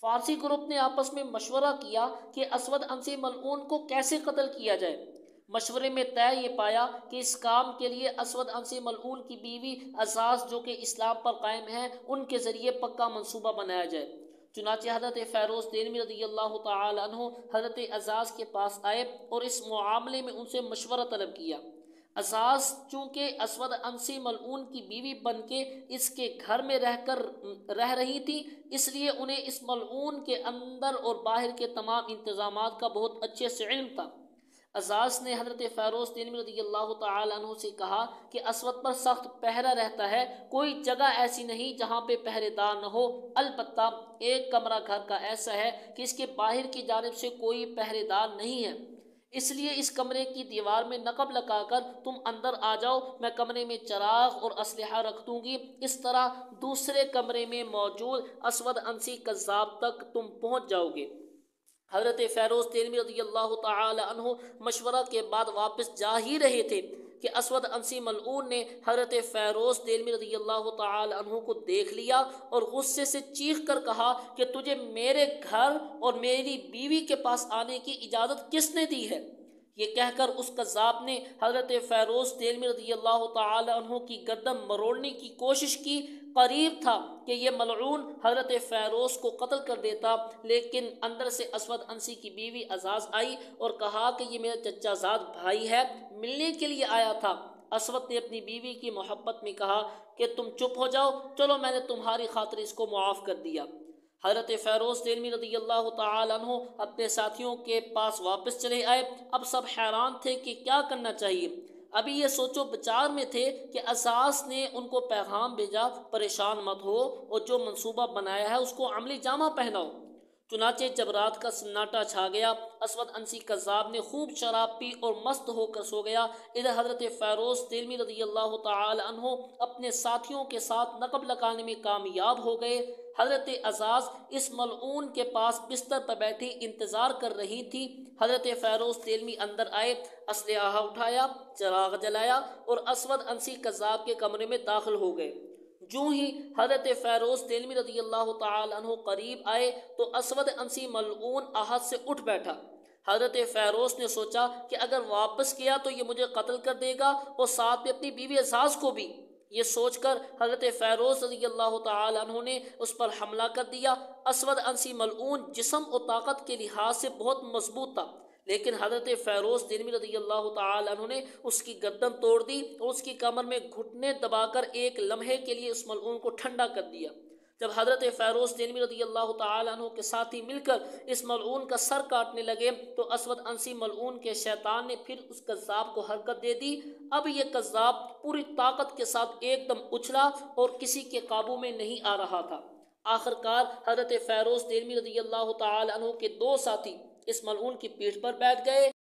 فارسی group نے آپس میں مشورہ کیا کہ اسود عنسی ملعون کو کیسے قتل کیا جائے۔ مشورے میں طے یہ پایا کہ اس کام کے لیے اسود عنسی ملعون کی بیوی عزاز جو کہ اسلام پر قائم ہیں ان کے ذریعے پکا منصوبہ بنایا جائے۔ چنانچہ حضرت فیروز دہلوی رضی اللہ تعالی عنہ حضرت عزاز کے پاس آئے اور اس معاملے میں ان سے مشورہ طلب کیا۔ عزاز چونکہ اسود عنسی ملعون کی بیوی بن کے اس کے گھر میں رہ رہی تھی، اس لیے انہیں اس ملعون کے اندر اور باہر کے تمام انتظامات کا بہت اچھے سے علم تھا۔ عزاز نے حضرت فیروز دہلوی رضی اللہ تعالی عنہ سے کہا کہ اسود پر سخت پہرا رہتا ہے، کوئی جگہ ایسی نہیں جہاں پہ پہرے دار نہ ہو، البتہ ایک کمرہ گھر کا ایسا ہے کہ اس کے باہر کی جانب سے کوئی پہرے دار نہیں ہے، اس لیے اس کمرے کی دیوار میں نقب لگا کر تم اندر آ جاؤ، میں کمرے میں چراغ اور اسلحہ رکھ دوں گی، اس طرح دوسرے کمرے میں موجود اسود عنسی کذاب تک تم پہنچ جاؤ گے۔ حضرت فیروز دہلوی رضی اللہ تعالی عنہ مشورہ کے بعد واپس جا ہی رہے تھے کہ اسود عنسی ملعون نے حضرت فیروز دہلوی رضی اللہ تعالی عنہ کو دیکھ لیا اور غصے سے چیخ کر کہا کہ تجھے میرے گھر اور میری بیوی کے پاس آنے کی اجازت کس نے دی ہے؟ یہ کہہ کر اس کذاب نے حضرت فیروز دہلوی رضی اللہ تعالی عنہ کی گردن مروڑنے کی کوشش کی۔ قریب تھا کہ یہ ملعون حضرت فیروز کو قتل کر دیتا، لیکن اندر سے اسود عنسی کی بیوی عزاز آئی اور کہا کہ یہ میرا چچا زاد بھائی ہے، ملنے کے لیے آیا تھا۔ اسود نے اپنی بیوی کی محبت میں کہا کہ تم چپ ہو جاؤ، چلو میں نے تمہاری خاطر اس کو معاف کر دیا۔ حضرت فیروز دہلوی رضی اللہ تعالی عنہ اپنے ساتھیوں کے پاس واپس چلے آئے۔ اب سب حیران تھے کہ کیا کرنا چاہیے۔ ابھی یہ سوچو بچار میں تھے کہ عزاز نے ان کو پیغام بھیجا، پریشان مت ہو اور جو منصوبہ بنایا ہے اس کو عملی جامہ پہناؤ۔ چنانچہ جب رات کا سناٹا چھا گیا، اسود عنسی کذاب نے خوب شراب پی اور مست ہو کر سو گیا۔ ادھر حضرت فیروز دہلوی رضی اللہ تعالی عنہ اپنے ساتھیوں کے ساتھ نقب لگانے میں کامیاب ہو گئے۔ حضرت عزاز اس ملعون کے پاس بستر پر بیٹھی انتظار کر رہی تھی۔ حضرت فیروز دہلوی اندر آئے، اسلحہ اٹھایا، چراغ جلایا اور اسود عنسی کذاب کے کمرے میں داخل ہو گئے۔ جو ہی حضرت فیروز دہلوی رضی اللہ تعالی عنہ قریب آئے تو اسود عنسی ملعون آہت سے اٹھ بیٹھا۔ حضرت فیروز نے سوچا کہ اگر واپس کیا تو یہ مجھے قتل کر دے گا اور ساتھ میں اپنی بیوی عزاز کو بھی۔ یہ سوچ کر حضرت فیروز رضی اللہ تعالی عنہ نے اس پر حملہ کر دیا۔ اسود عنسی ملعون جسم و طاقت کے لحاظ سے بہت مضبوط تھا، لیکن حضرت فیروز دہلوی رضی اللہ تعالی عنہ نے اس کی گردن توڑ دی اور اس کی کمر میں گھٹنے دبا کر ایک لمحے کے لیے اس ملعون کو ٹھنڈا کر دیا۔ جب حضرت فیروز دہلوی رضی اللہ تعالی عنہ کے ساتھی مل کر اس ملعون کا سر کاٹنے لگے تو اسود عنسی ملعون کے شیطان نے پھر اس کذاب کو حرکت دے دی۔ اب یہ کذاب پوری طاقت کے ساتھ ایک دم اچھلا اور کسی کے قابو میں نہیں آ رہا تھا۔ آخر کار حضرت فیروز دہلوی رضی اللہ تعالی عنہ کے دو ساتھی اس ملعون کی پیٹھ پر بیٹھ گئے۔